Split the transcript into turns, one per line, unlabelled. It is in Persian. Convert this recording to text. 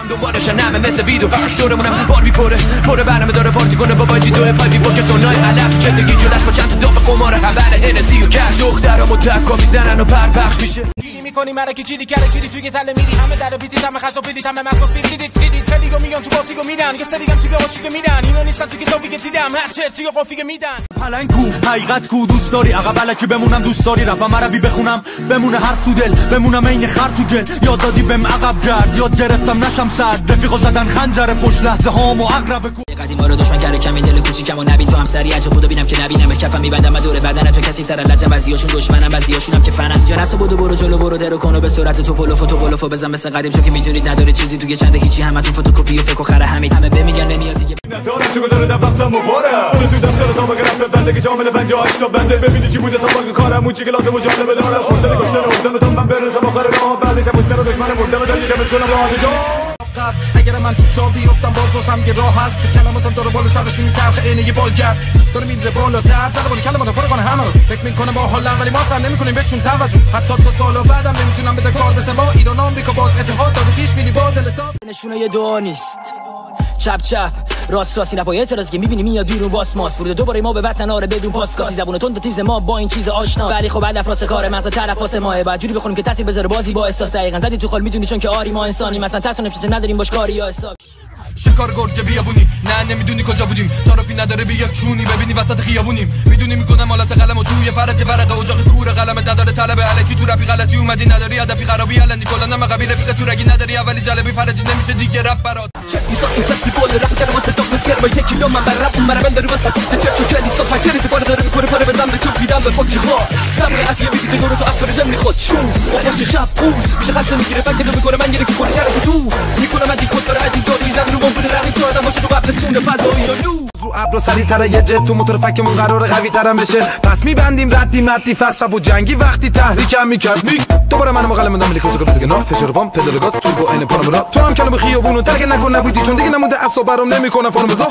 دنبالشن همه مثل ویدو دورمونم بار میپره برنامه داره پارتی کنه با وایدی دو پای بیبوک سونای علف چندگی جلش با چند تا داف قماره اول هنسی و کش دخترامو تکا میزنن و پخش میشه
گیری میکنی مرکی چیلی کره گیری توی تله میری همه در بیتی همه خاصو بیلی همه مسخ دیدید خیلیگو میگن تو باسیگو میدن یه سریگم تو باشیگو میدن اینو نیستن تو کتابی که دیدم هر چرتی و قافیگو میدن
پلنگ کو حقیقت کو دوست داری عقب الکی بمونم دوست داری رفم عربی بخونم بمونه حرف تو دل بمونم عین خر تو دل یاد دادی بهم عقب گرد یاد گرفتم نشم سرد رفیقو زدن خنجر پشت لحظه هامو عقرب
قدیما رو دشمن کرده کمی دل کوچیکمو نبین تو هم سری عجب بودو ببینم که نبینمش کفم میبندم دور بدن تو کسی تر لجن بعضیاشون دشمنم بعضیاشونم که فنم جنسو بودو برو جلو برو درو کنو به سرعت تو پولو بزن مثل قدیم چون که میدونید نداره چیزی تو چنده هیچی همتون فتوکپی و فکر و خره همه بمیگن نمیاد دیگه
نداره تو گذاره وقتمو باره تو دفتر حساب گرفت بنده شامل 58 تا بنده ببینی چی بوده سابقه کارم اون چی که لازم و جالب داره فرصت گشتن افتادم تا من برسم آخر راه بعد که مستر دشمن مردم دادی که مسکنم راه جا اگر من تو جا بیفتم باز واسم یه راه هست چون کلماتم داره بالا سرشون میچرخه عین یه بالگرد داره میره بالاتر زدبانی کلماتم پر کنه همه رو فکر میکنم با حالم ولی ما سر نمیکنیم بهشون توجه حتی تا سال بعدم نمیتونم بده کار بسه ما ایران آمریکا باز اتحاد داده پیش میری با دل صاف
نشونه یه دعا نیست چپ راست این پای اعتراضی که میبینی میاد بیرون واس ماس ورود دوباره ما به وطن آره بدون پاسکاسی زبون تند و تیز ما با این چیز آشنا ولی خب بعد افراس کار مغز طرف واسه ماه بعد جوری بخونیم که تاثیر بذاره بازی با احساس دقیقاً زدی تو خال میدونی چون که آری ما انسانی مثلا ترس نفسی نداریم باش کاری یا حساب
شکار گرگ بیابونی نه نمیدونی کجا بودیم طرفی نداره بیا کونی ببینی وسط خیابونیم میدونی میکنم حالت قلمو توی فرج ورقه اجاق کور قلم نداره طلب الکی تو رفی غلطی اومدی نداری هدفی خرابی الانی کلا نم قبیل رفیق تو رگی نداری اولی جلبی فرجی نمیشه دیگه رپ برات
چیزا این فستیوال رپ کلمات تو مسکر با یک کیلو من بر رپ اون برام داره واسه تو چرچ کلی صبح چری سفاره داره میکنه پاره بزنم به چوب میدم به فوک خور زمین عافیه میگی تو تو افکار میخواد شون واسه شب اون میشه خاص میگیره فکر میکنه من گیره که خودش رو تو میکنم من دیگه کار عجیب داری زمین رو بمبونه رمی شده باشه تو قبل سون فضایی رو
ابرو سری تره یه جت تو موتور فکمون قرار قوی ترم بشه پس میبندیم ردی فصل و جنگی وقتی تحریکم میکرد دوباره منو مقلم دام لیکوزو که بزنم فشار بام پدال گاز تو با عین پانامورا تو هم کلمه خیابونو ترک نکن نبودی چون دیگه نمونده اعصاب برام نمیکنه فرم بزا